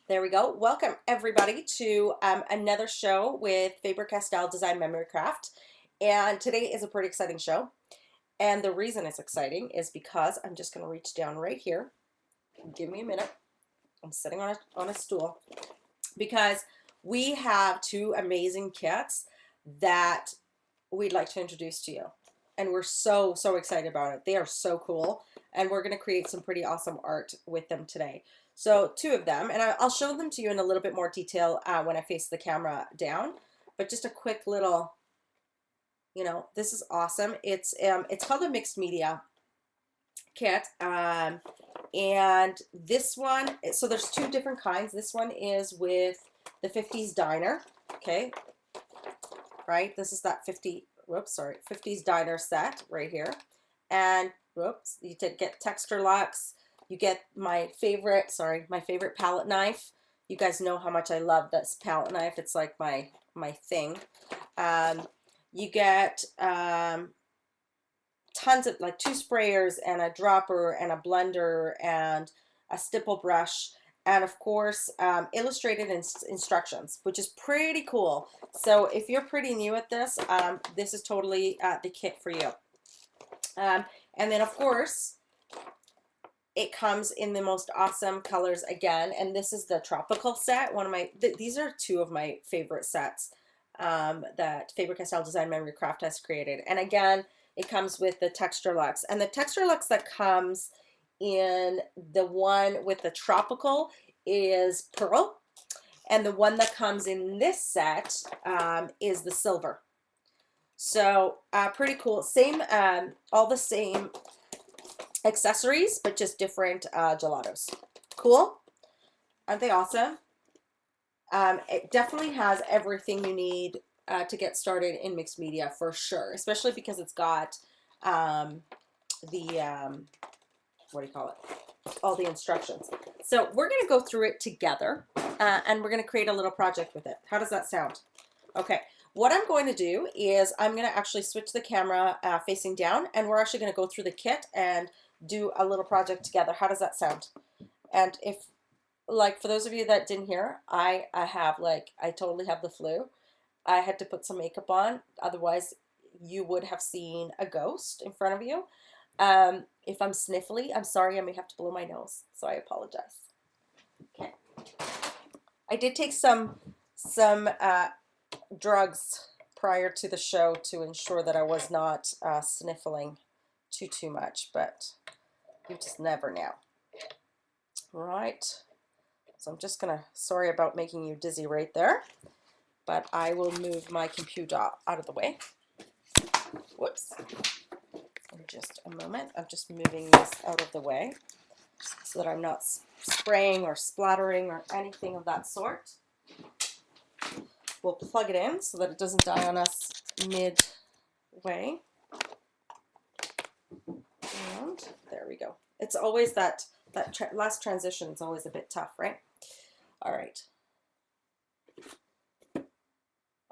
There we go. Welcome everybody to another show with Faber-Castell Design Memory Craft. And today is a pretty exciting show. And the reason it's exciting is because I'm just going to reach down right here. Give me a minute. I'm sitting on a stool because we have two amazing kits that we'd like to introduce to you. And we're so excited about it. They are so cool. And we're going to create some pretty awesome art with them today. So two of them, and I'll show them to you in a little bit more detail when I face the camera down. But just a quick little, this is awesome. It's called a mixed media kit. And this one, so there's two different kinds. This one is with the 50s diner, okay? Right? This is that 50s diner set right here. And you get texture lux. You get my favorite palette knife. You guys know how much I love this palette knife. It's like my thing. You get tons of, like, two sprayers and a dropper and a blender and a stipple brush. And of course, illustrated instructions, which is pretty cool. So if you're pretty new at this, this is totally the kit for you. And then of course, it comes in the most awesome colors again. And this is the tropical set. These are two of my favorite sets that Faber-Castell Design Memory Craft has created. And again, it comes with the Texture Luxe. And the Texture Luxe that comes in the one with the tropical is pearl. And the one that comes in this set is the silver. So pretty cool. Same, all the same accessories, but just different gelatos. Cool? Aren't they awesome? It definitely has everything you need to get started in mixed media for sure, especially because it's got what do you call it? All the instructions. So we're going to go through it together and we're going to create a little project with it. How does that sound? Okay. What I'm going to do is I'm going to actually switch the camera facing down, and we're actually going to go through the kit and do a little project together. How does that sound? And if, like, for those of you that didn't hear, I totally have the flu. I had to put some makeup on, otherwise you would have seen a ghost in front of you. If I'm sniffly, I'm sorry, I may have to blow my nose, so I apologize. Okay. I did take some drugs prior to the show to ensure that I was not sniffling too much, but you just never know. Right. So I'm just gonna, sorry about making you dizzy right there, but I will move my computer out of the way. Whoops. In just a moment. I'm just moving this out of the way so that I'm not spraying or splattering or anything of that sort. We'll plug it in so that it doesn't die on us midway. And there we go. It's always that last transition is always a bit tough, right? All right.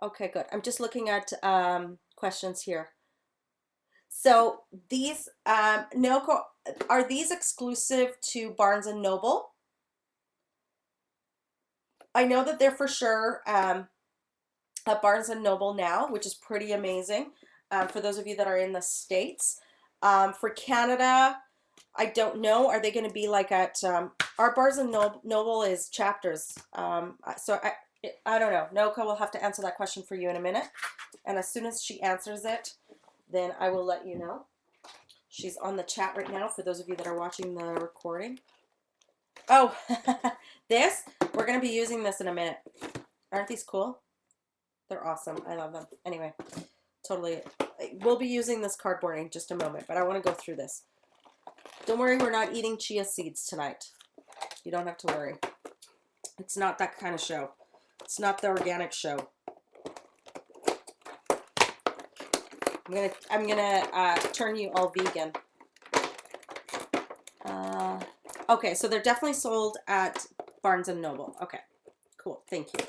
Okay, good. I'm just looking at questions here. So these, Naoko, are these exclusive to Barnes & Noble? I know that they're for sure at Barnes & Noble now, which is pretty amazing for those of you that are in the States. For Canada, I don't know. Are they going to be like at our Barnes & Noble is chapters. So I don't know. Naoko will have to answer that question for you in a minute. And as soon as she answers it, then I will let you know. She's on the chat right now for those of you that are watching the recording. Oh, we're going to be using this in a minute. Aren't these cool? They're awesome. I love them. Anyway, totally. We'll be using this cardboard in just a moment, but I want to go through this. Don't worry, we're not eating chia seeds tonight. You don't have to worry. It's not that kind of show. It's not the organic show. I'm gonna turn you all vegan. Okay, so they're definitely sold at Barnes & Noble. Okay, cool. Thank you.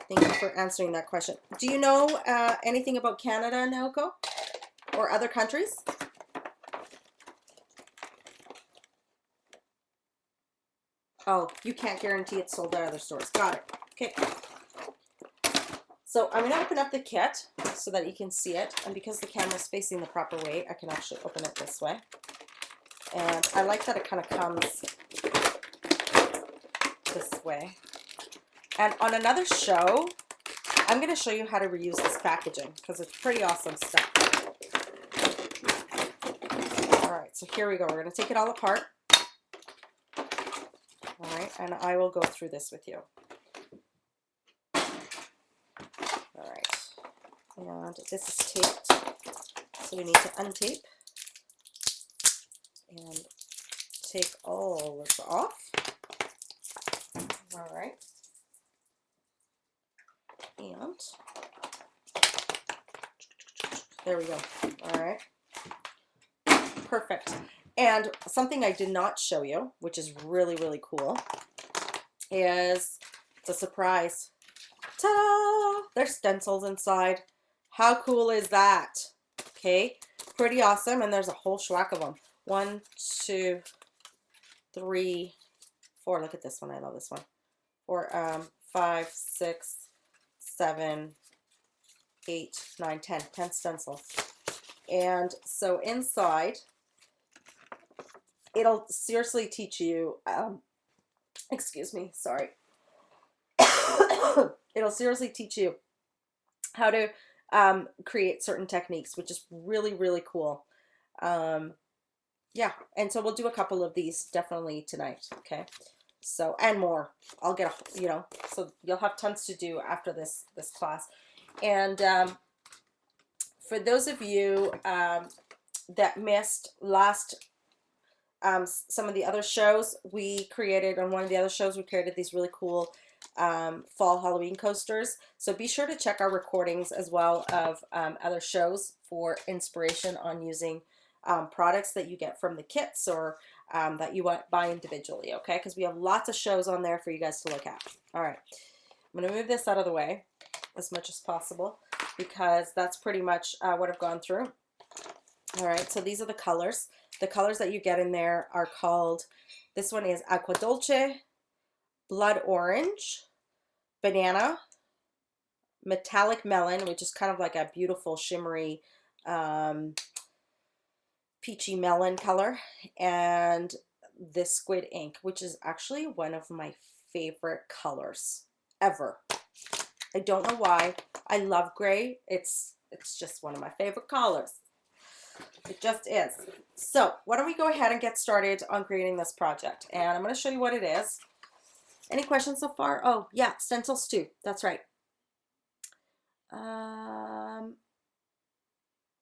Thank you for answering that question. Do you know anything about Canada, Naoko, or other countries? Oh, you can't guarantee it's sold at other stores. Got it. Okay. So I'm going to open up the kit so that you can see it. And because the camera is facing the proper way, I can actually open it this way. And I like that it kind of comes this way. And on another show, I'm going to show you how to reuse this packaging because it's pretty awesome stuff. All right, so here we go. We're going to take it all apart. All right, and I will go through this with you. All right, and this is taped, so we need to untape and take all of this off. All right, and there we go. All right, perfect. And something I did not show you, which is really, really cool, is it's a surprise. Ta-da! There's stencils inside. How cool is that? Okay, pretty awesome. And there's a whole schwack of them. 1, 2, 3, 4. Look at this one. I love this one. 4, 5, 6, 7, 8, 9, 10. 10 stencils. And so inside, it'll seriously teach you, excuse me, sorry. It'll seriously teach you how to create certain techniques, which is really, really cool. Yeah, and so we'll do a couple of these definitely tonight, okay? So, and more. I'll get, you know, so you'll have tons to do after this class. And for those of you that missed last some of the other shows, we created, on one of the other shows, we created these really cool fall Halloween coasters. So be sure to check our recordings as well of other shows for inspiration on using products that you get from the kits or that you buy individually, okay? Because we have lots of shows on there for you guys to look at. All right, I'm going to move this out of the way as much as possible because that's pretty much what I've gone through. All right, so these are the colors. The colors that you get in there are called, this one is Aqua Dolce, Blood Orange, Banana, Metallic Melon, which is kind of like a beautiful shimmery peachy melon color, and this Squid Ink, which is actually one of my favorite colors ever. I don't know why. I love gray. It's just one of my favorite colors. It just is. So why don't we go ahead and get started on creating this project, and I'm going to show you what it is. Any questions so far? Oh yeah, stencils too. That's right.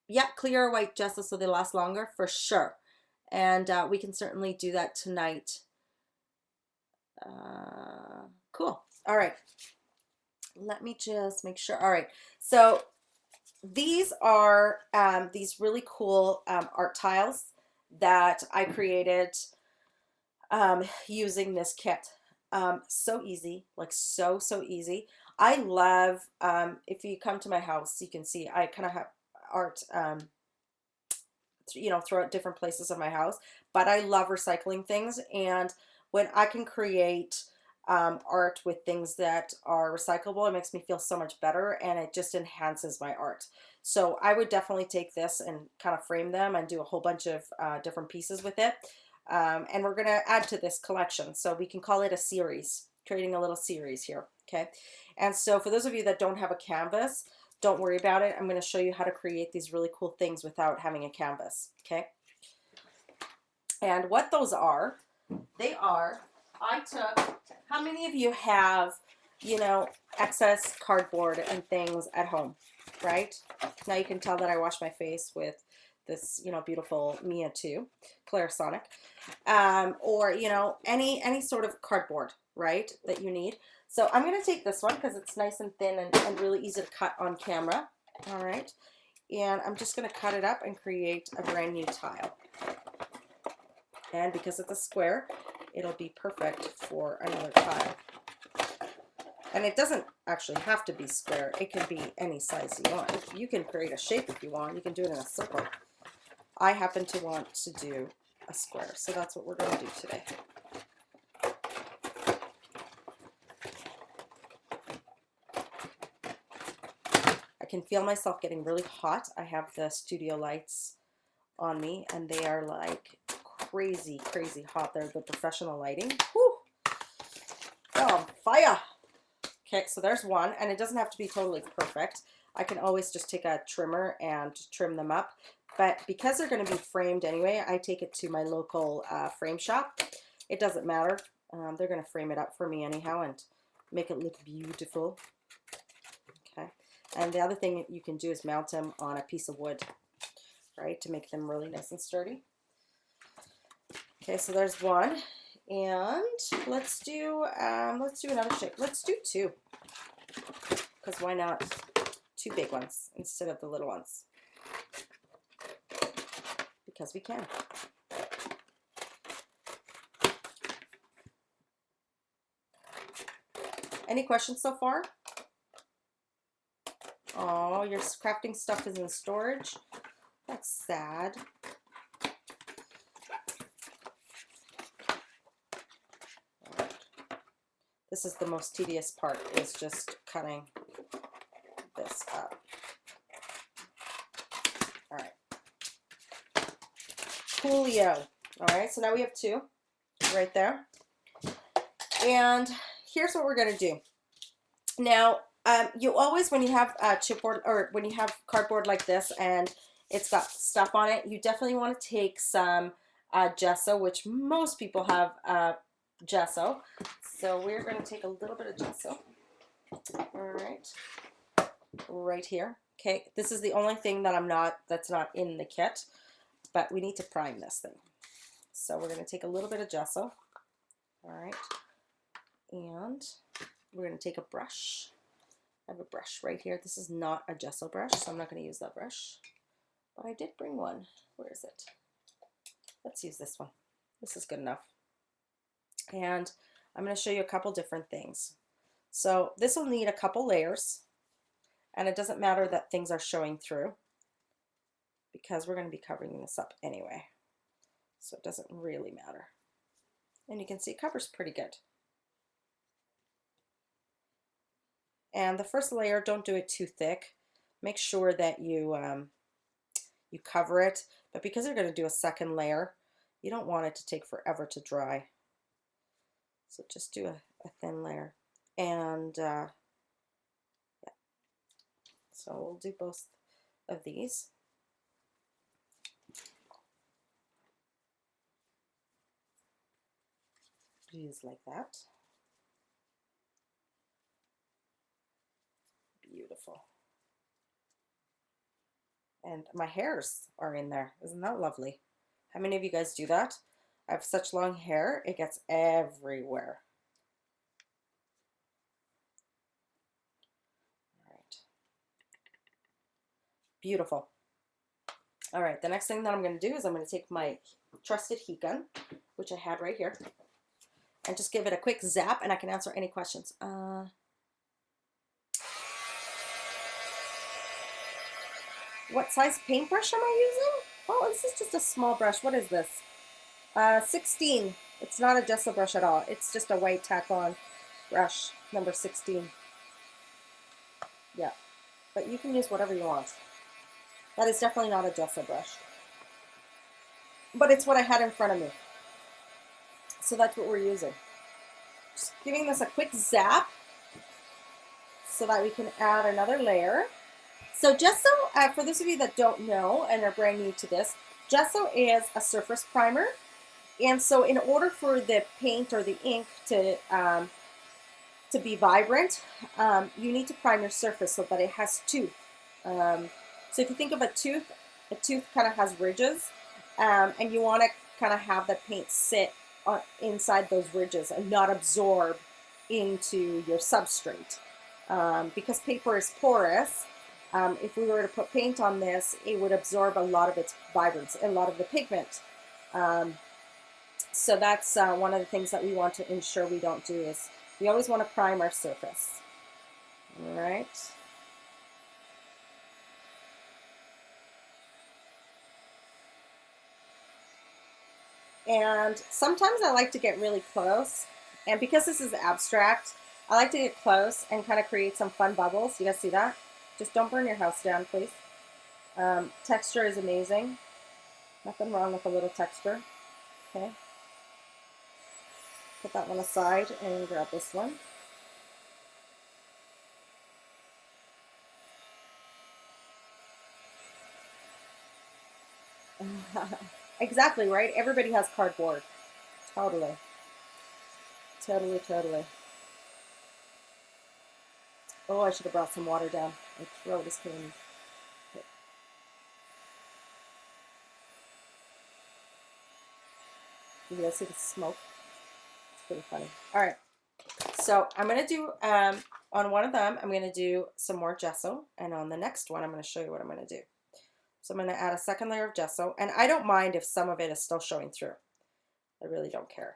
Yeah, clear or white gesso so they last longer for sure. And we can certainly do that tonight. Cool. All right. Let me just make sure. All right. So these are these really cool art tiles that I created using this kit. So easy, like so easy. I love, if you come to my house, you can see I kind of have art, you know, throughout different places of my house, but I love recycling things. And when I can create art with things that are recyclable, it makes me feel so much better, and it just enhances my art. So I would definitely take this and kind of frame them and do a whole bunch of different pieces with it. And we're going to add to this collection. So we can call it a series, creating a little series here. Okay. And so for those of you that don't have a canvas, don't worry about it. I'm going to show you how to create these really cool things without having a canvas. Okay. And what those are, they are, I took, how many of you have, you know, excess cardboard and things at home, right? Now you can tell that I wash my face with this, you know, beautiful Mia 2, Clarisonic, or, you know, any sort of cardboard, right, that you need. So I'm going to take this one because it's nice and thin and really easy to cut on camera. All right. And I'm just going to cut it up and create a brand new tile. And because it's a square, it'll be perfect for another tile. And it doesn't actually have to be square. It can be any size you want. You can create a shape if you want. You can do it in a circle. I happen to want to do a square, so that's what we're going to do today. can feel myself getting really hot. I have the studio lights on me and they are like crazy, crazy hot. They're the professional lighting. Whew. Oh, fire. Okay, so there's one, and it doesn't have to be totally perfect. I can always just take a trimmer and trim them up. But because they're going to be framed anyway, I take it to my local frame shop. It doesn't matter. They're going to frame it up for me anyhow and make it look beautiful. Okay, and the other thing you can do is mount them on a piece of wood, right, to make them really nice and sturdy. Okay, so there's one, and let's do another shape. Let's do two, because why not? Two big ones instead of the little ones, because we can. Any questions so far? Oh, your crafting stuff is in storage. That's sad. This is the most tedious part, is just cutting this up. All right. Coolio. All right, so now we have two right there. And here's what we're going to do. Now, you always, when you have chipboard or when you have cardboard like this and it's got stuff on it, you definitely want to take some gesso, which most people have gesso. So we're going to take a little bit of gesso. All right, right here. Okay, this is the only thing that that's not in the kit, but we need to prime this thing. So we're going to take a little bit of gesso. All right, and we're going to take a brush. I have a brush right here. This is not a gesso brush, so I'm not going to use that brush. But I did bring one. Where is it? Let's use this one. This is good enough. And I'm going to show you a couple different things. So this will need a couple layers. And it doesn't matter that things are showing through, because we're going to be covering this up anyway. So it doesn't really matter. And you can see it covers pretty good. And the first layer, don't do it too thick. Make sure that you cover it. But because you're going to do a second layer, you don't want it to take forever to dry. So just do a thin layer. And yeah. So we'll do both of these. Just like that. Beautiful. And my hairs are in there. Isn't that lovely? How many of you guys do that? I have such long hair, it gets everywhere. All right. Beautiful. All right, the next thing that I'm going to do is I'm going to take my trusted heat gun, which I had right here, and just give it a quick zap, and I can answer any questions. What size paintbrush am I using? Oh, this is just a small brush. What is this? 16. It's not a gesso brush at all. It's just a white tack-on brush, number 16. Yeah, but you can use whatever you want. That is definitely not a gesso brush. But it's what I had in front of me. So that's what we're using. Just giving this a quick zap so that we can add another layer. So gesso, for those of you that don't know and are brand new to this, gesso is a surface primer. And so in order for the paint or the ink to be vibrant, you need to prime your surface so that it has tooth. So if you think of a tooth kind of has ridges, and you want to kind of have the paint sit inside those ridges and not absorb into your substrate. Because paper is porous, if we were to put paint on this, it would absorb a lot of its vibrance, a lot of the pigment. So that's one of the things that we want to ensure we don't do, is we always want to prime our surface. All right. And sometimes I like to get really close, and because this is abstract, I like to get close and kind of create some fun bubbles. You guys see that? Just don't burn your house down, please. Texture is amazing. Nothing wrong with a little texture. Okay. Put that one aside and grab this one. Exactly, right? Everybody has cardboard. Totally. Totally, totally. Oh, I should have brought some water down. My throat is killing me. Okay. You guys see the smoke? It's pretty funny. All right. So I'm going to do, on one of them, I'm going to do some more gesso. And on the next one, I'm going to show you what I'm going to do. So I'm going to add a second layer of gesso. And I don't mind if some of it is still showing through. I really don't care.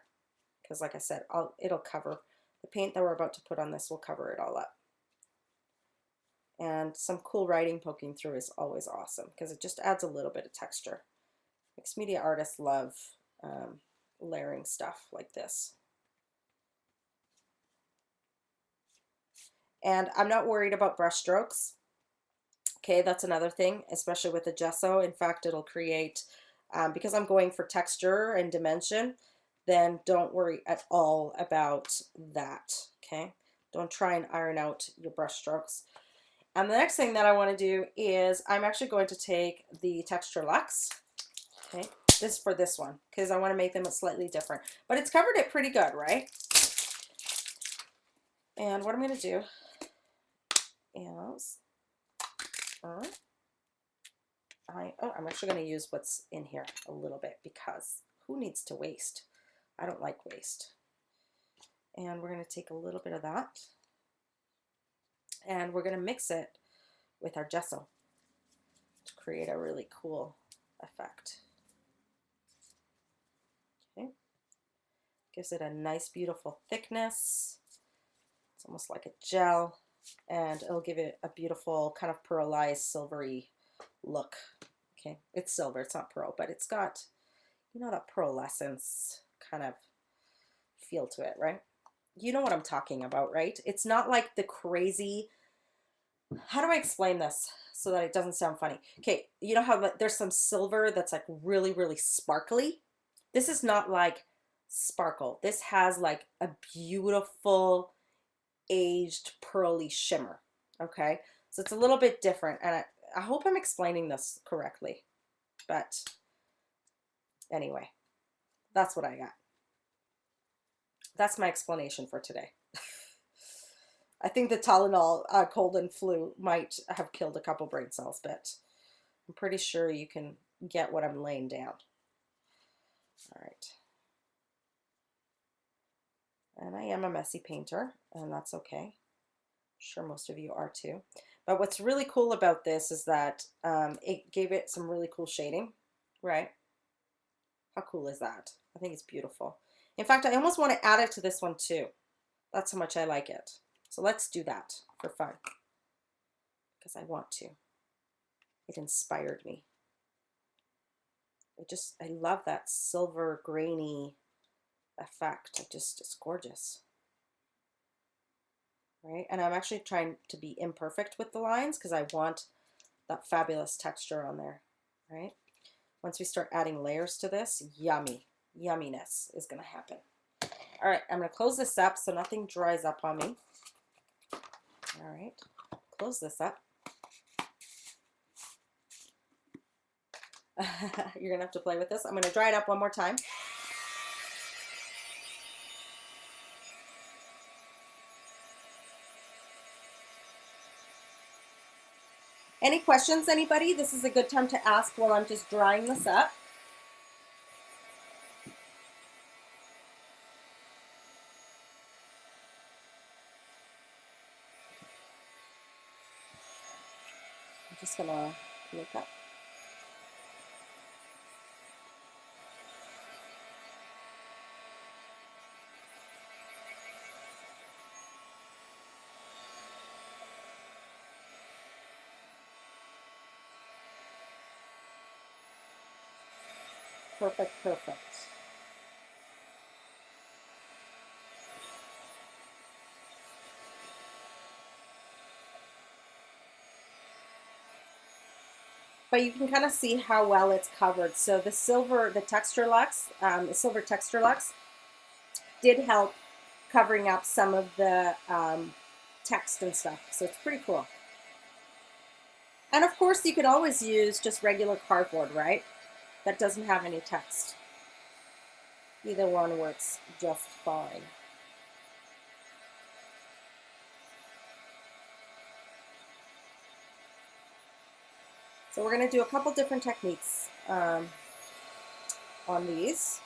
Because like I said, it'll cover. The paint that we're about to put on this will cover it all up. And some cool writing poking through is always awesome because it just adds a little bit of texture. Mixed media artists love layering stuff like this. And I'm not worried about brush strokes. Okay, that's another thing, especially with the gesso. In fact, it'll create, because I'm going for texture and dimension, then don't worry at all about that. Okay, don't try and iron out your brush strokes. And the next thing that I want to do is I'm actually going to take the Texture Luxe. Okay, this is for this one because I want to make them slightly different. But it's covered it pretty good, right? And what I'm going to do is I'm actually going to use what's in here a little bit because who needs to waste? I don't like waste. And we're going to take a little bit of that. And we're going to mix it with our gesso to create a really cool effect. Okay. Gives it a nice, beautiful thickness. It's almost like a gel, and it'll give it a beautiful kind of pearlized, silvery look. Okay, it's silver, it's not pearl, but it's got, you know, that pearlescence kind of feel to it, right? You know what I'm talking about, right? It's not like the crazy, how do I explain this so that it doesn't sound funny? Okay, you know how there's some silver that's like really, really sparkly? This is not like sparkle. This has like a beautiful aged pearly shimmer. Okay, so it's a little bit different, and I hope I'm explaining this correctly, but anyway, that's what I got. That's my explanation for today. I think the Tylenol cold and flu might have killed a couple brain cells, but I'm pretty sure you can get what I'm laying down. All right. And I am a messy painter, and that's okay. I'm sure most of you are too. But what's really cool about this is that it gave it some really cool shading, right? How cool is that? I think it's beautiful. In fact, I almost want to add it to this one too. That's how much I like it. So let's do that for fun because I want to. It inspired me. I love that silver grainy effect. It's gorgeous. Right? And I'm actually trying to be imperfect with the lines because I want that fabulous texture on there, right? Once we start adding layers to this, yumminess is going to happen. All right, I'm going to close this up so nothing dries up on me. All right, close this up. You're going to have to play with this. I'm going to dry it up one more time. Any questions, anybody? This is a good time to ask while I'm just drying this up. I'm just gonna look up. Perfect, perfect. but you can kind of see how well it's covered. So the silver, the silver Texture Lux did help covering up some of the text and stuff. So it's pretty cool. And of course you could always use just regular cardboard, right? That doesn't have any text. Either one works just fine. So we're going to do a couple different techniques on these.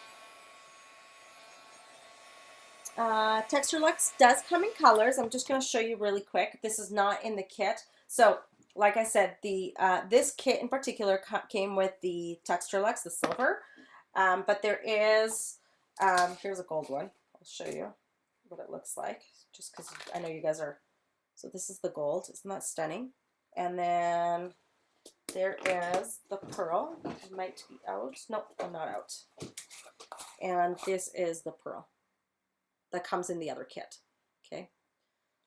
Texture Lux does come in colors. I'm just going to show you really quick. This is not in the kit. So like I said, this kit in particular came with the Texture Lux, the silver. But there is, here's a gold one. I'll show you what it looks like, just because I know you guys are. So this is the gold. Isn't that stunning? And then there is the pearl. It might be out. Nope, I'm not out. And this is the pearl that comes in the other kit. Okay,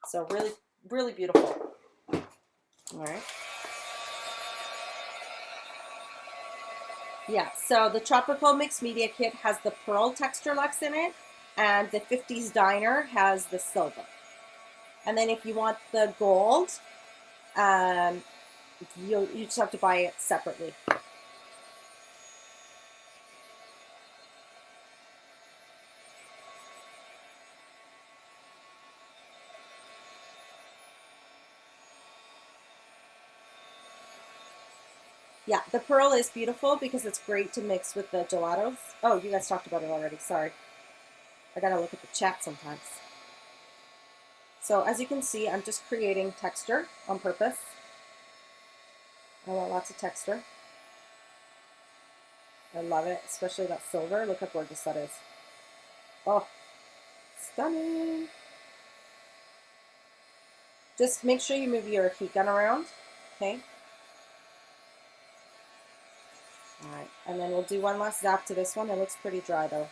so really, really beautiful. All right. Yeah, so the Tropical Mixed Media Kit has the Pearl Texture Lux in it, and the 50s Diner has the silver. And then if you want the gold, you just have to buy it separately. Yeah, the pearl is beautiful because it's great to mix with the gelatos. Oh, you guys talked about it already. Sorry. I gotta look at the chat sometimes. So as you can see, I'm just creating texture on purpose. I want lots of texture. I love it, especially that silver. Look how gorgeous that is. Oh, stunning. Just make sure you move your heat gun around, okay? All right, and then we'll do one last zap to this one. It looks pretty dry though.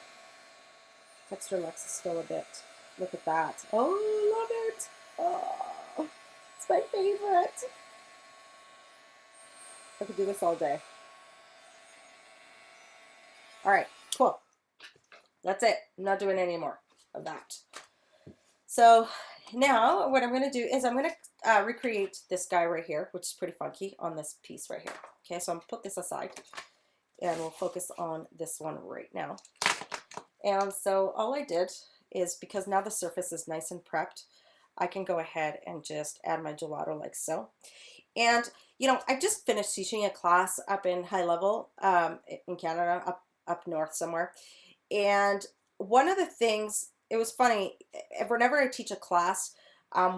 Texture Lux is still a bit. Look at that. Oh, love it. Oh, it's my favorite. I could do this all day. All right, cool. That's it. I'm not doing any more of that. So now what I'm going to do is I'm going to recreate this guy right here, which is pretty funky on this piece right here. Okay, so I'm going to put this aside and we'll focus on this one right now. And so all I did is, because now the surface is nice and prepped, I can go ahead and just add my gelato like so. And you know, I just finished teaching a class up in high level in Canada, up north somewhere. And one of the things, it was funny, whenever I teach a class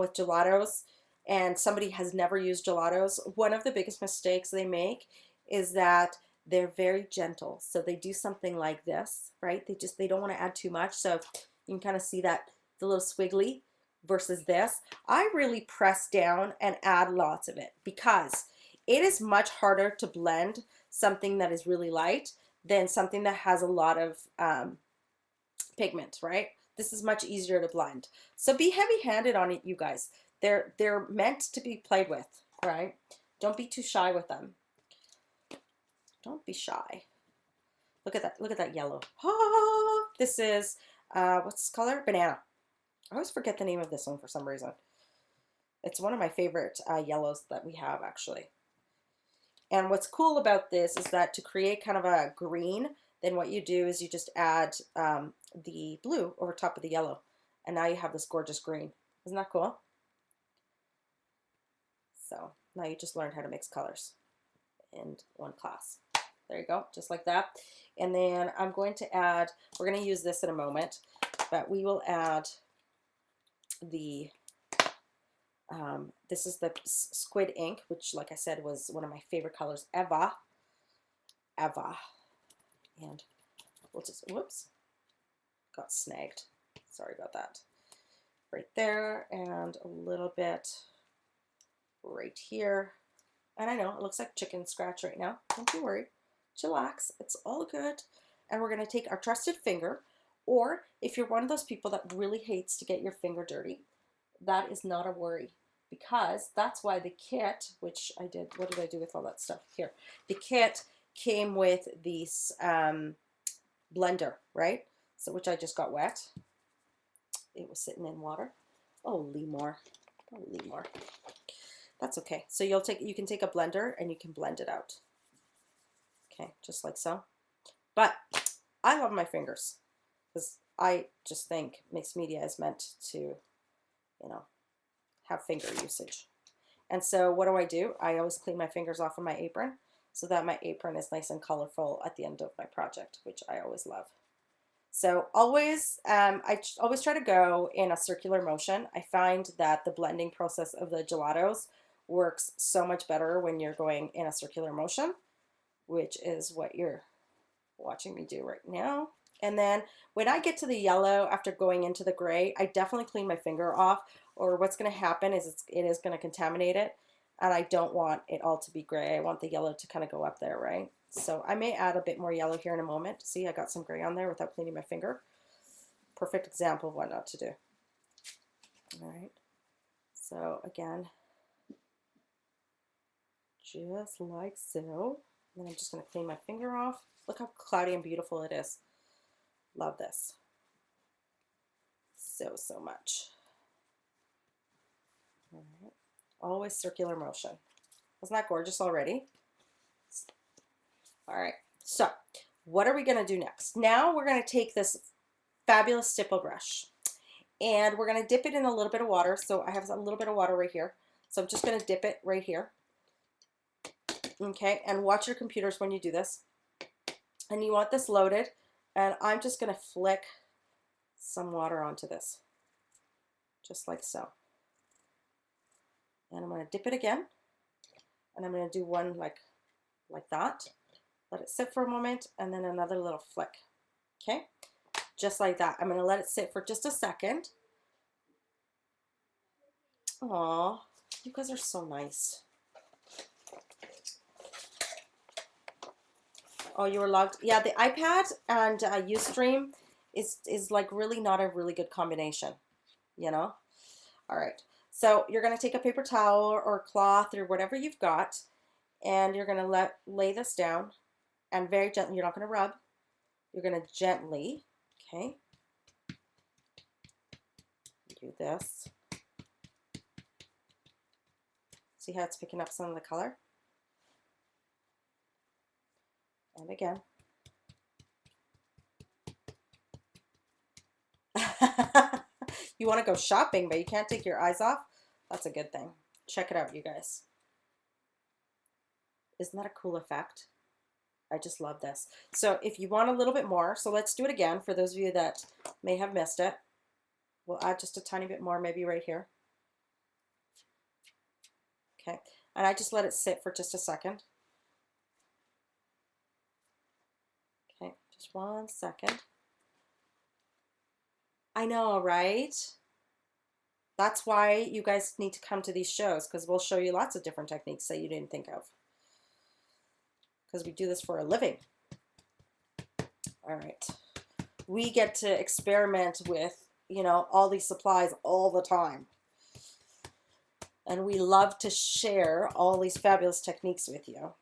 with gelatos and somebody has never used gelatos, one of the biggest mistakes they make is that they're very gentle. So they do something like this, right? They don't want to add too much. So you can kind of see that the little squiggly versus this. I really press down and add lots of it because it is much harder to blend something that is really light than something that has a lot of pigment, right? This is much easier to blend. So be heavy-handed on it, you guys. They're meant to be played with, right? Don't be too shy with them. Don't be shy. Look at that. Look at that yellow. Ah, this is what's this color? Banana. I always forget the name of this one for some reason. It's one of my favorite yellows that we have actually. And what's cool about this is that to create kind of a green, then what you do is you just add the blue over top of the yellow. And now you have this gorgeous green. Isn't that cool? So now you just learned how to mix colors in one class. There you go, just like that. And then I'm going to add, we're going to use this in a moment, but we will add the, this is the squid ink, which like I said was one of my favorite colors ever. And we'll just, whoops, got snagged. Sorry about that. Right there, and a little bit right here. And I know it looks like chicken scratch right now. Don't you worry. Chillax. It's all good. And we're going to take our trusted finger, or if you're one of those people that really hates to get your finger dirty, that is not a worry. because that's why the kit, which I did, what did I do with all that stuff here? The kit came with this blender, right? So which I just got wet. It was sitting in water. Oh, Lemore. Oh, Lemore. That's okay. So you can take a blender and you can blend it out. Okay, just like so. But I love my fingers because I just think mixed media is meant to, you know, have finger usage. And so what do? I always clean my fingers off of my apron so that my apron is nice and colorful at the end of my project, which I always love. So always, I always try to go in a circular motion. I find that the blending process of the gelatos works so much better when you're going in a circular motion, which is what you're watching me do right now. And then when I get to the yellow after going into the gray, I definitely clean my finger off, or what's going to happen is it is going to contaminate it, and I don't want it all to be gray. I want the yellow to kind of go up there, right? So I may add a bit more yellow here in a moment. See, I got some gray on there without cleaning my finger. Perfect example of what not to do. All right. So again, just like so. And then I'm just going to clean my finger off. Look how cloudy and beautiful it is. Love this. So much. All right. Always circular motion. Isn't that gorgeous already? All right. So what are we going to do next? Now we're going to take this fabulous stipple brush and we're going to dip it in a little bit of water. So I have a little bit of water right here. So I'm just going to dip it right here. Okay. And watch your computers when you do this. And you want this loaded. And I'm just going to flick some water onto this. Just like so. And I'm going to dip it again. And I'm going to do one like that. Let it sit for a moment, and then another little flick. Okay? Just like that. I'm going to let it sit for just a second. Aw, you guys are so nice. Oh, you were logged. Yeah, the iPad and Ustream is like really not a really good combination, you know? All right. So you're going to take a paper towel or cloth or whatever you've got, and you're going to lay this down, and very gently, you're not going to rub. You're going to gently, okay, do this. See how it's picking up some of the color? And again. You want to go shopping, but you can't take your eyes off? That's a good thing. Check it out, you guys. Isn't that a cool effect? I just love this. So if you want a little bit more, so let's do it again for those of you that may have missed it. We'll add just a tiny bit more, maybe right here. Okay, and I just let it sit for just a second. Okay, just 1 second. I know, right? That's why you guys need to come to these shows, because we'll show you lots of different techniques that you didn't think of. Because we do this for a living. All right. We get to experiment with, you know, all these supplies all the time. And we love to share all these fabulous techniques with you.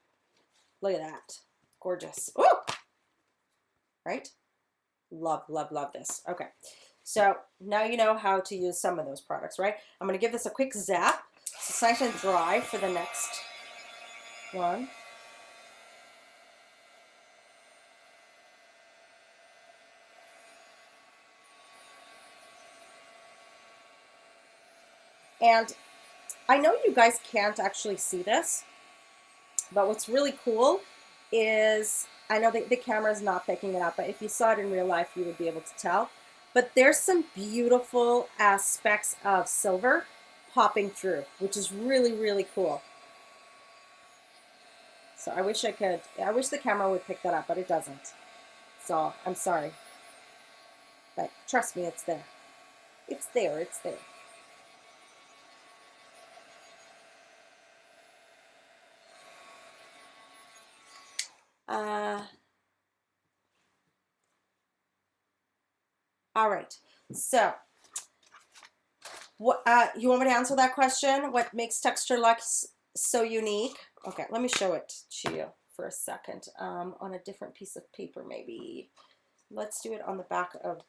Look at that. Gorgeous. Ooh! Right? Love, love, love this. Okay. So now you know how to use some of those products, right? I'm going to give this a quick zap. So it's nice and dry for the next one. And I know you guys can't actually see this, but what's really cool is, I know the camera is not picking it up, but if you saw it in real life, you would be able to tell. But there's some beautiful specks of silver popping through, which is really, really cool. So I wish the camera would pick that up, but it doesn't. So I'm sorry. But trust me, it's there. It's there, it's there. All right, so What you want me to answer that question? What makes Texture Lux so unique? Okay, let me show it to you for a second. On a different piece of paper, maybe. Let's do it on the back of,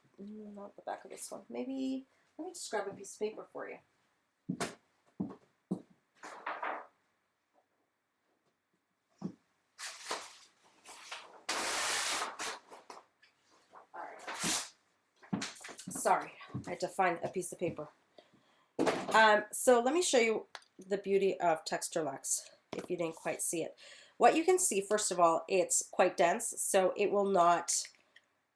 not the back of this one. Maybe, let me just grab a piece of paper for you. All right. Sorry, I had to find a piece of paper. So let me show you the beauty of Texture Lux, if you didn't quite see it. What you can see, first of all, it's quite dense, so it will not,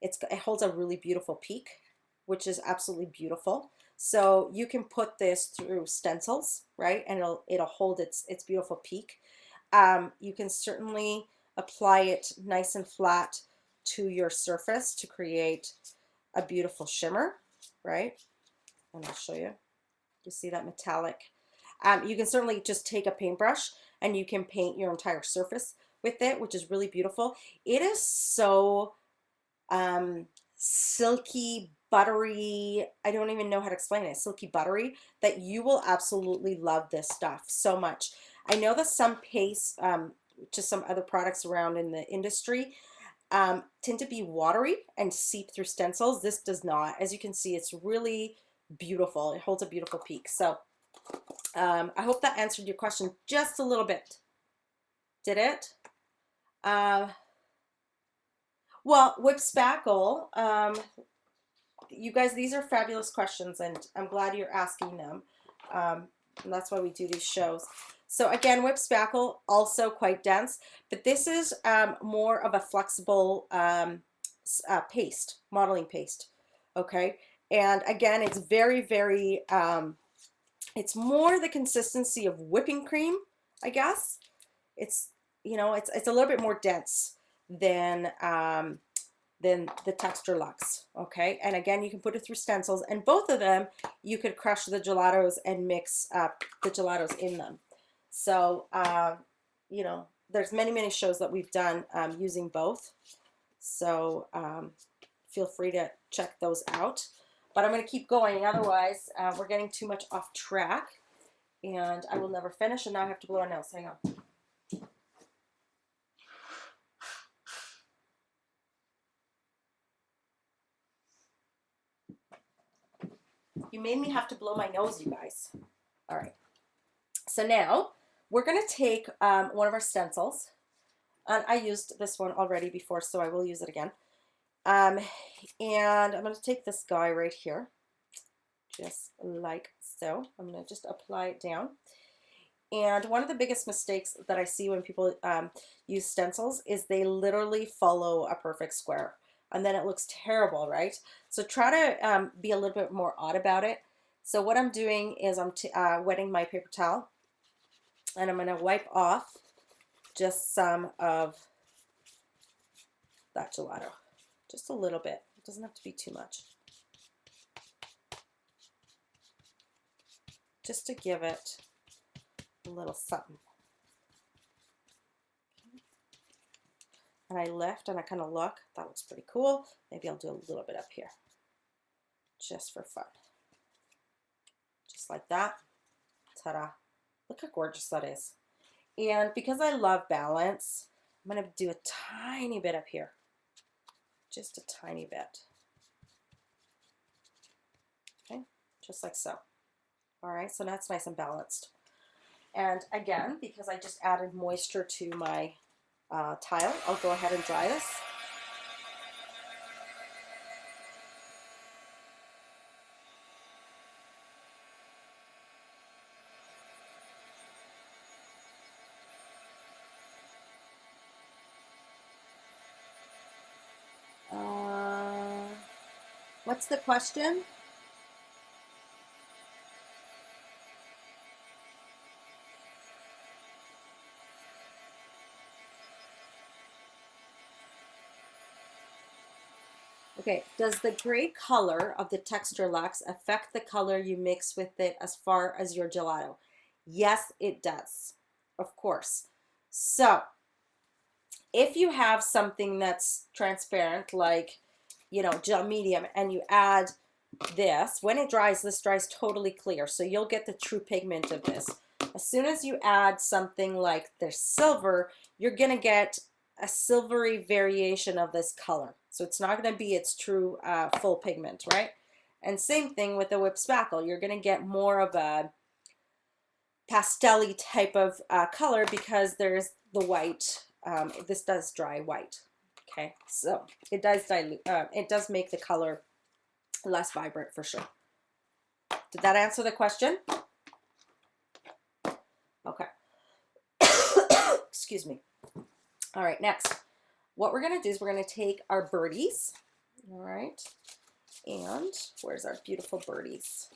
it holds a really beautiful peak, which is absolutely beautiful. So you can put this through stencils, right? And it'll hold its beautiful peak. You can certainly apply it nice and flat to your surface to create a beautiful shimmer, right? And I'll show you. You see that metallic? You can certainly just take a paintbrush and you can paint your entire surface with it, which is really beautiful. It is so silky, buttery. I don't even know how to explain it. Silky, buttery, that you will absolutely love this stuff so much. I know that some paste, just some other products around in the industry, tend to be watery and seep through stencils. This does not. As you can see, it's really beautiful. It holds a beautiful peak. So I hope that answered your question just a little bit. Did it? Well, whip spackle, you guys, these are fabulous questions, and I'm glad you're asking them. And that's why we do these shows. So again, whip spackle, also quite dense, but this is more of a flexible paste, modeling paste. Okay, and again, it's very, very, it's more the consistency of whipping cream, I guess. It's, you know, it's a little bit more dense than the Texture Lux, okay? And again, you can put it through stencils, and both of them, you could crush the gelatos and mix up the gelatos in them. So, you know, there's many, many shows that we've done using both. So feel free to check those out. But I'm going to keep going, otherwise we're getting too much off track, and I will never finish, and now I have to blow our nails. Hang on. You made me have to blow my nose, you guys. All right. So now we're going to take one of our stencils. And I used this one already before, so I will use it again. And I'm going to take this guy right here, just like so. I'm going to just apply it down. And one of the biggest mistakes that I see when people use stencils is they literally follow a perfect square. And then it looks terrible, right? So try to be a little bit more odd about it. So what I'm doing is I'm wetting my paper towel, and I'm going to wipe off just some of that gelato. Just a little bit. It doesn't have to be too much. Just to give it a little something. And I lift and I kind of look. That looks pretty cool. Maybe I'll do a little bit up here, just for fun. Just like that. Ta-da. Look how gorgeous that is. And because I love balance, I'm going to do a tiny bit up here. Just a tiny bit. Okay, just like so. All right, so now it's nice and balanced. And again, because I just added moisture to my tile, I'll go ahead and dry this. What's the question? Okay, does the gray color of the Texture Lux affect the color you mix with it as far as your gelato? Yes, it does, of course. So, if you have something that's transparent, like, you know, gel medium, and you add this, when it dries, this dries totally clear. So you'll get the true pigment of this. As soon as you add something like the silver, you're going to get a silvery variation of this color. So it's not going to be its true full pigment, right? And same thing with the whip spackle. You're going to get more of a pastel-y type of color because there's the white. This does dry white. Okay, so it does dilute. It does make the color less vibrant for sure. Did that answer the question? Okay. Excuse me. All right, next. What we're going to do is we're going to take our birdies. All right. And where's our beautiful birdies?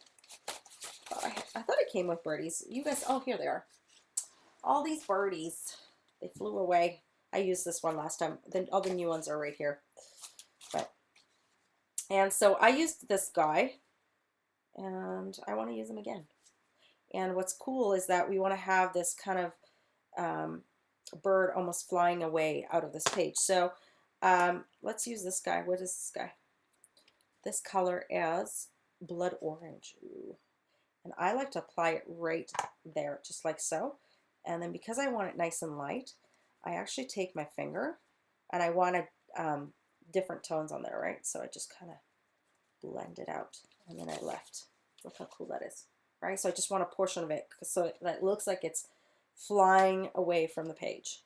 Oh, I thought it came with birdies. You guys, oh, here they are. All these birdies. They flew away. I used this one last time. Then all the new ones are right here. And so I used this guy, and I want to use him again. And what's cool is that we want to have this kind of bird almost flying away out of this page. So let's use this guy. What is this guy? This color is blood orange. Ooh. And I like to apply it right there, just like so. And then because I want it nice and light, I actually take my finger and I wanted different tones on there, right? So I just kind of blend it out and then I left. Look how cool that is, right? So I just want a portion of it so that it looks like it's flying away from the page.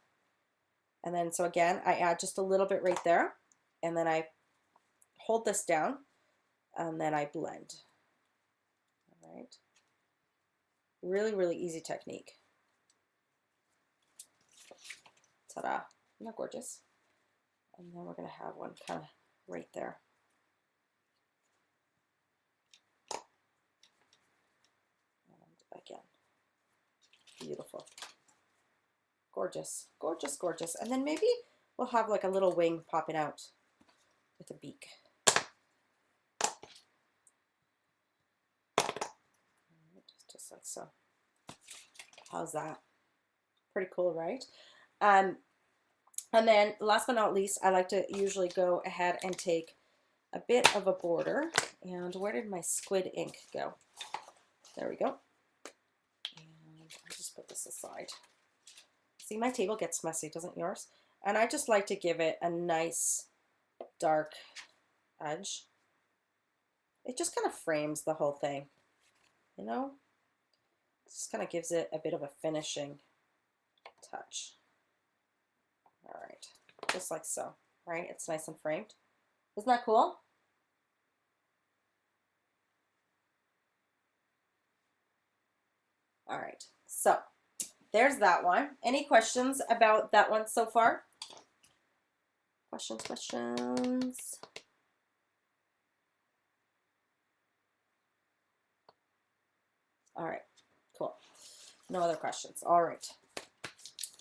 And then so again, I add just a little bit right there and then I hold this down and then I blend. All right. Really, really easy technique. Ta-da. Isn't that gorgeous? And then we're going to have one kind of right there. And again, beautiful. Gorgeous, gorgeous, gorgeous. And then maybe we'll have like a little wing popping out with a beak. Just like so. How's that? Pretty cool, right? And then last but not least, I like to usually go ahead and take a bit of a border. And where did my squid ink go? There we go. And I'll just put this aside. See, my table gets messy, doesn't yours? And I just like to give it a nice dark edge. It just kind of frames the whole thing, you know? Just kind of gives it a bit of a finishing touch. All right, just like so, right? It's nice and framed. Isn't that cool? All right, so there's that one. Any questions about that one so far? Questions? All right, cool. No other questions. All right.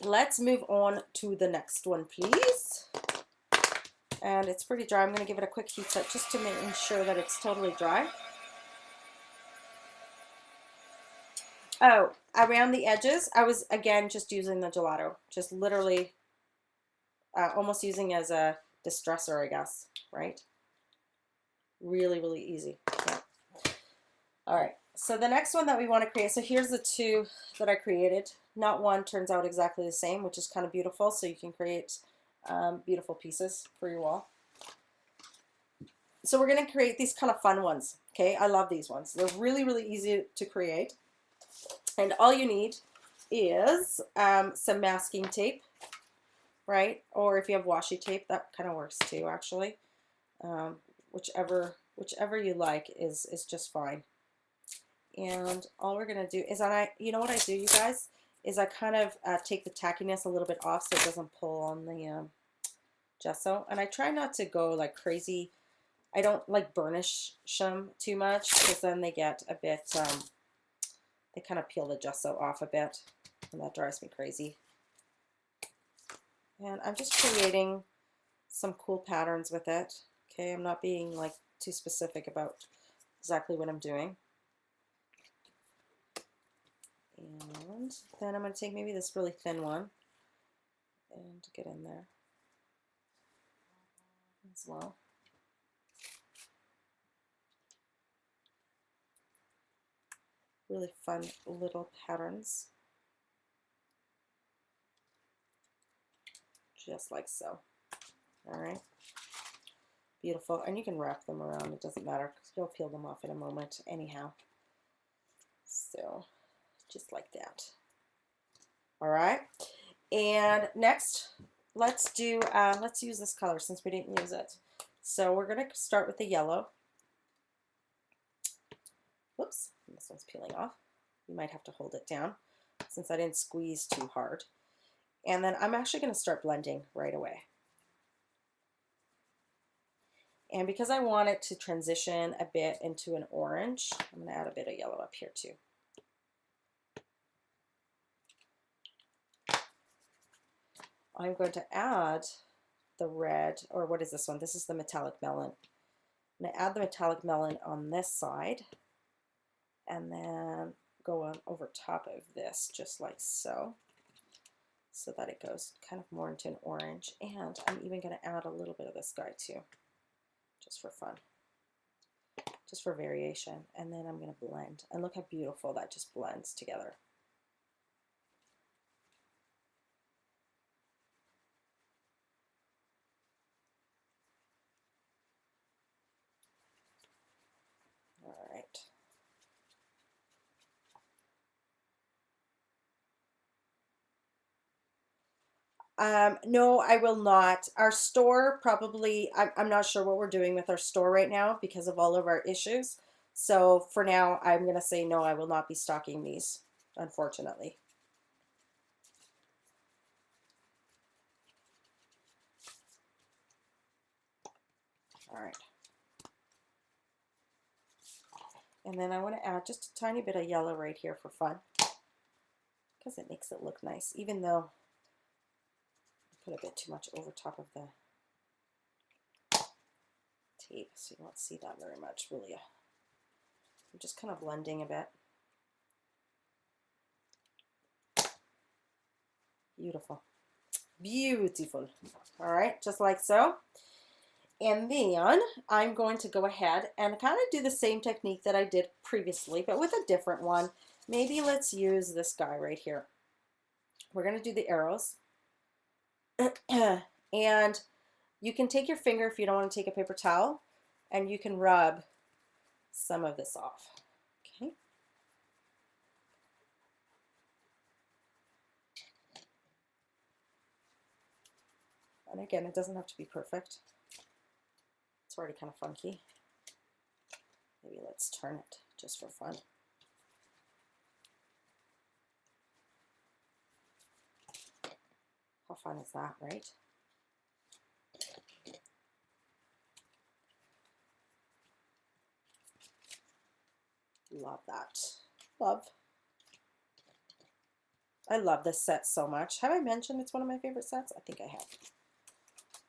Let's move on to the next one, please. And it's pretty dry. I'm going to give it a quick heat set just to make sure that it's totally dry. Oh, around the edges, I was, again, just using the gelato. Just literally almost using as a distressor, I guess, right? Really, really easy. Yeah. All right. So the next one that we want to create, so here's the two that I created. Not one turns out exactly the same, which is kind of beautiful. So you can create beautiful pieces for your wall. So we're going to create these kind of fun ones. Okay, I love these ones. They're really, really easy to create. And all you need is some masking tape, right? Or if you have washi tape, that kind of works too, actually. Whichever you like is just fine. And all we're going to do is, you know what I do, you guys, is I kind of take the tackiness a little bit off so it doesn't pull on the gesso. And I try not to go like crazy. I don't like burnish them too much because then they get a bit, they kind of peel the gesso off a bit. And that drives me crazy. And I'm just creating some cool patterns with it. Okay, I'm not being like too specific about exactly what I'm doing. And then I'm going to take maybe this really thin one and get in there as well. Really fun little patterns. Just like so. All right. Beautiful. And you can wrap them around. It doesn't matter because you'll peel them off in a moment anyhow. So just like that. All right. And next, let's use this color since we didn't use it. So we're going to start with the yellow. Whoops, this one's peeling off. You might have to hold it down since I didn't squeeze too hard. And then I'm actually going to start blending right away. And because I want it to transition a bit into an orange, I'm going to add a bit of yellow up here too. I'm going to add the red, or what is this one? This is the metallic melon. I'm going to add the metallic melon on this side and then go on over top of this just like so, so that it goes kind of more into an orange. And I'm even going to add a little bit of this guy too, just for fun, just for variation. And then I'm going to blend, and look how beautiful that just blends together. All right. No, I will not. Our store probably, I'm not sure what we're doing with our store right now because of all of our issues. So for now, I'm going to say no, I will not be stocking these, unfortunately. All right. And then I want to add just a tiny bit of yellow right here for fun because it makes it look nice, even though I put a bit too much over top of the tape, so you won't see that very much, will you? I'm just kind of blending a bit. Beautiful. Beautiful. All right, just like so. And then I'm going to go ahead and kind of do the same technique that I did previously, but with a different one. Maybe let's use this guy right here. We're going to do the arrows. And you can take your finger if you don't want to take a paper towel, and you can rub some of this off. Okay. And again, it doesn't have to be perfect. It's already kind of funky. Maybe let's turn it just for fun. How fun is that, right? Love that. Love. I love this set so much. Have I mentioned it's one of my favorite sets? I think I have.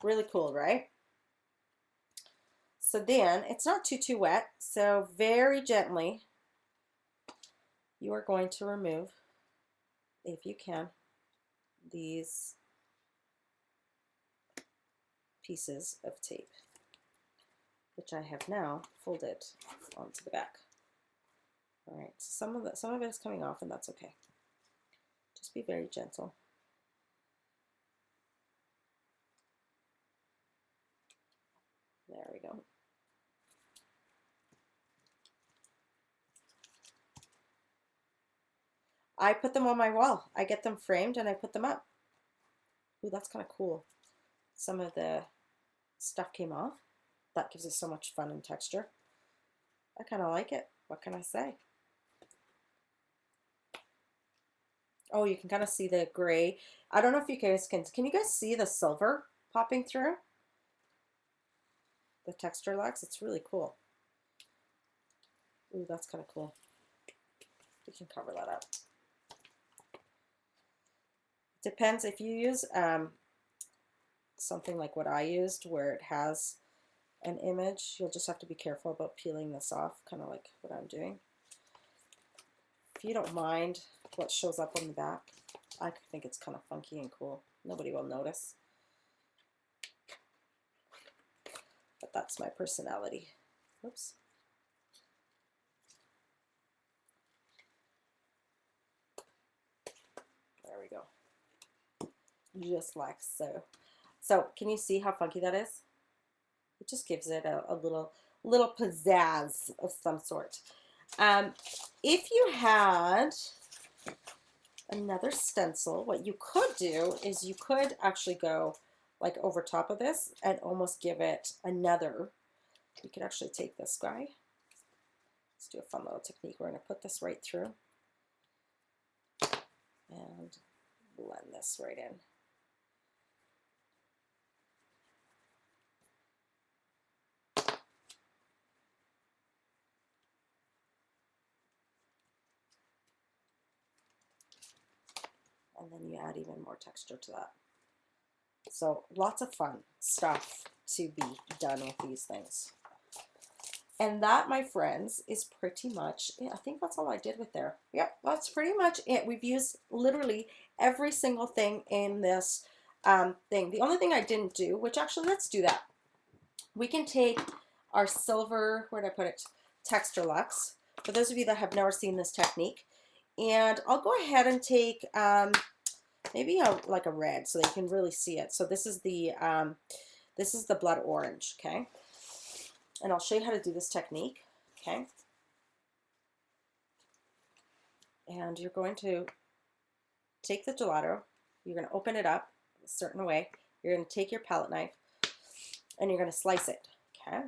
Really cool, right? So then, it's not too wet, so very gently, you are going to remove, if you can, these pieces of tape, which I have now folded onto the back. All right, so some of it is coming off, and that's okay. Just be very gentle. There we go. I put them on my wall. I get them framed and I put them up. Ooh, that's kind of cool. Some of the stuff came off. That gives it so much fun and texture. I kind of like it. What can I say? Oh, you can kind of see the gray. I don't know if you guys can you guys see the silver popping through? The texture lacks, it's really cool. Ooh, that's kind of cool. We can cover that up. Depends if you use something like what I used where it has an image, you'll just have to be careful about peeling this off, kind of like what I'm doing. If you don't mind what shows up on the back, I think it's kind of funky and cool. Nobody will notice. But that's my personality. Oops. we go. Just like so. So can you see how funky that is? It just gives it a little pizzazz of some sort. If you had another stencil, what you could do is you could actually go like over top of this and almost give it another. You could actually take this guy. Let's do a fun little technique. We're going to put this right through and blend this right in. And then you add even more texture to that. So lots of fun stuff to be done with these things. And that, my friends, is pretty much it. I think that's all I did with there. Yep, that's pretty much it. We've used literally every single thing in this thing. The only thing I didn't do, which actually let's do that. We can take our silver, where did I put it? Texture Luxe. For those of you that have never seen this technique. And I'll go ahead and take maybe like a red so that you can really see it. So this is the blood orange, okay? And I'll show you how to do this technique, okay? And you're going to take the gelato, you're going to open it up a certain way. You're going to take your palette knife and you're going to slice it, okay?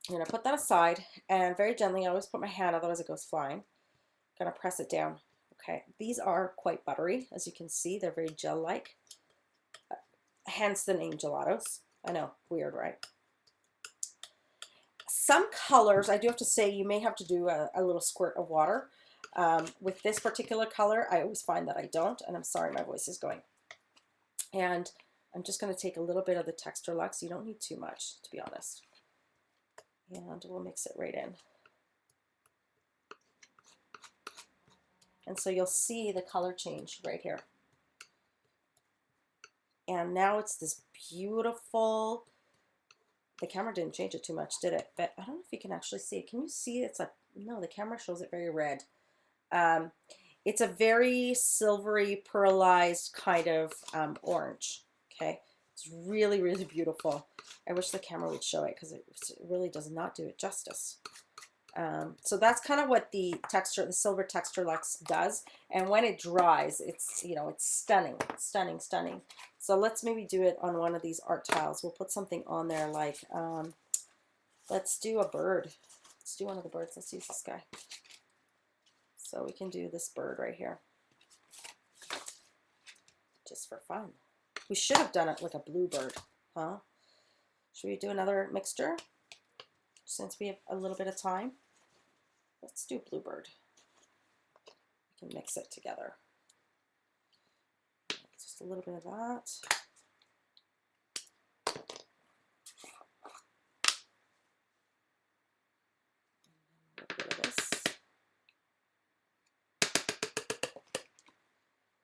You're going to put that aside and very gently, I always put my hand, otherwise it goes flying. Going to press it down. Okay, these are quite buttery, as you can see. They're very gel-like, hence the name gelatos. I know, weird, right? Some colors, I do have to say, you may have to do a little squirt of water. With this particular color, I always find that I don't, and I'm sorry my voice is going. And I'm just going to take a little bit of the Texture Luxe. You don't need too much, to be honest. And we'll mix it right in. And so you'll see the color change right here. And now it's this beautiful, the camera didn't change it too much, did it? But I don't know if you can actually see it. Can you see it's a, no, the camera shows it very red. It's a very silvery, pearlized kind of orange, okay? It's really, really beautiful. I wish the camera would show it because it really does not do it justice. So that's kind of what the silver Texture Luxe does. And when it dries, it's, you know, it's stunning, stunning, stunning. So let's maybe do it on one of these art tiles. We'll put something on there like, let's do a bird. Let's do one of the birds. Let's use this guy. So we can do this bird right here. Just for fun. We should have done it like a blue bird, huh? Should we do another mixture? Since we have a little bit of time. Let's do bluebird. We can mix it together. Just a little bit of that. A little bit of this.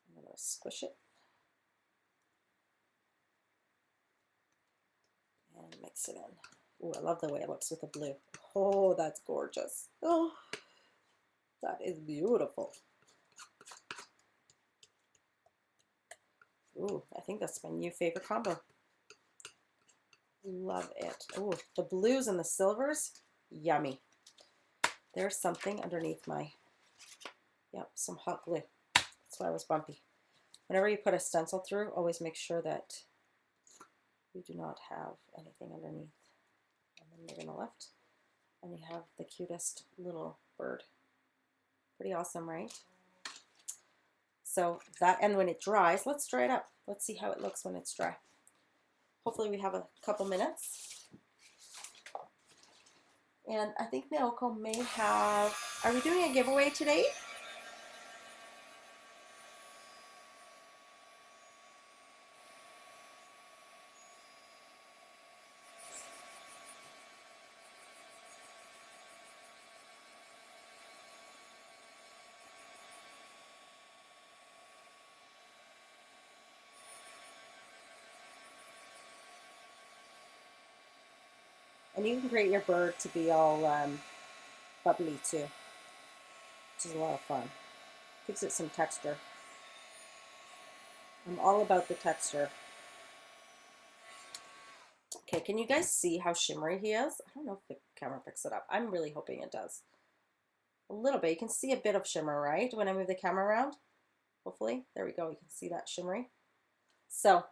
I'm going to squish it. And mix it in. Ooh, I love the way it looks with the blue. Oh, that's gorgeous. Oh, that is beautiful. Ooh, I think that's my new favorite combo. Love it. Ooh, the blues and the silvers, yummy. There's something underneath my, yep, some hot glue. That's why I was bumpy. Whenever you put a stencil through, always make sure that you do not have anything underneath. And then you're going to lift, and you have the cutest little bird. Pretty awesome, right? So that, and when it dries, let's dry it up. Let's see how it looks when it's dry. Hopefully we have a couple minutes. And I think Naoko may have, are we doing a giveaway today? And you can create your bird to be all bubbly too, which is a lot of fun. Gives it some texture. I'm all about the texture. Okay, can you guys see how shimmery he is? I don't know if the camera picks it up. I'm really hoping it does. A little bit. You can see a bit of shimmer, right? When I move the camera around. Hopefully. There we go. You can see that shimmery. So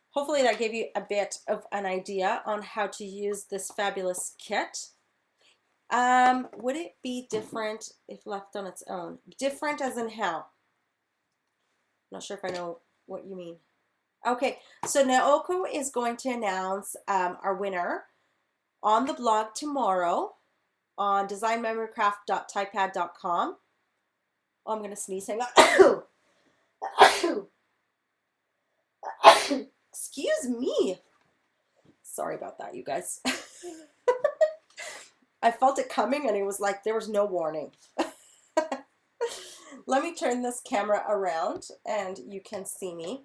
hopefully that gave you a bit of an idea on how to use this fabulous kit. Would it be different if left on its own? Different as in how? I'm not sure if I know what you mean. Okay, so Naoko is going to announce our winner on the blog tomorrow on designmemorycraft.typepad.com. Oh, I'm going to sneeze. Hang on. Excuse me. Sorry about that, you guys. I felt it coming and it was like there was no warning. Let me turn this camera around and you can see me.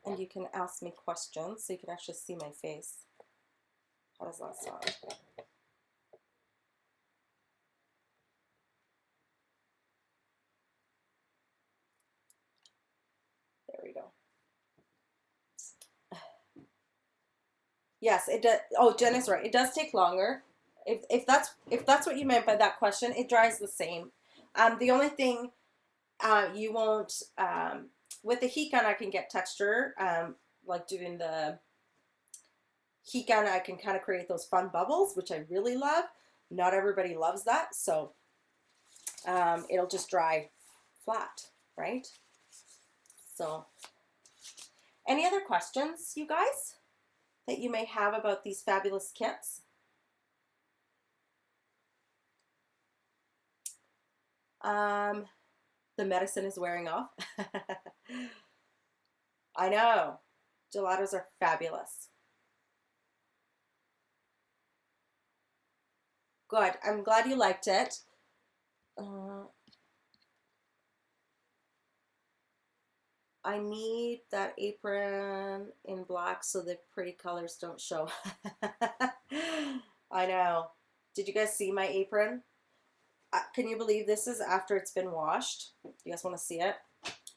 And you can ask me questions so you can actually see my face. How does that sound? There we go. Yes, it does. Oh, Jen is right. It does take longer. If that's what you meant by that question, it dries the same. The only thing you won't with the heat gun, I can get texture. Like doing the heat gun, I can kind of create those fun bubbles, which I really love. Not everybody loves that, so it'll just dry flat, right? So, any other questions, you guys, that you may have about these fabulous kits? The medicine is wearing off. I know. Gelatos are fabulous. Good. I'm glad you liked it. I need that apron in black so the pretty colors don't show. I know. Did you guys see my apron? Can you believe this is after it's been washed? You guys want to see it?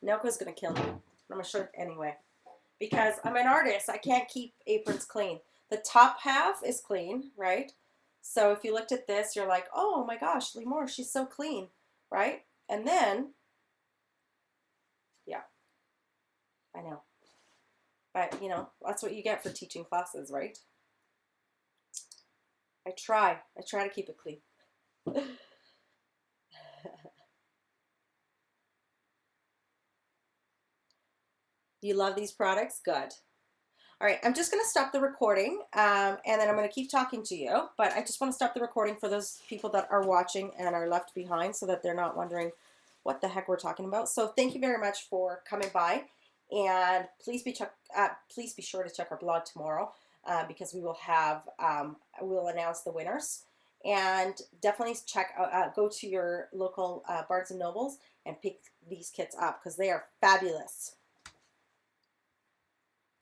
Naoko's going to kill me. I'm going to show it anyway. Because I'm an artist. I can't keep aprons clean. The top half is clean, right? So if you looked at this, you're like, oh my gosh, Limor, she's so clean, right? And then, yeah, I know. But, you know, that's what you get for teaching classes, right? I try to keep it clean. You love these products? Good. All right, I'm just going to stop the recording and then I'm going to keep talking to you. But I just want to stop the recording for those people that are watching and are left behind so that they're not wondering what the heck we're talking about. So thank you very much for coming by. And please be sure to check our blog tomorrow because we will have, we'll announce the winners. And definitely go to your local Barnes & Nobles and pick these kits up because they are fabulous.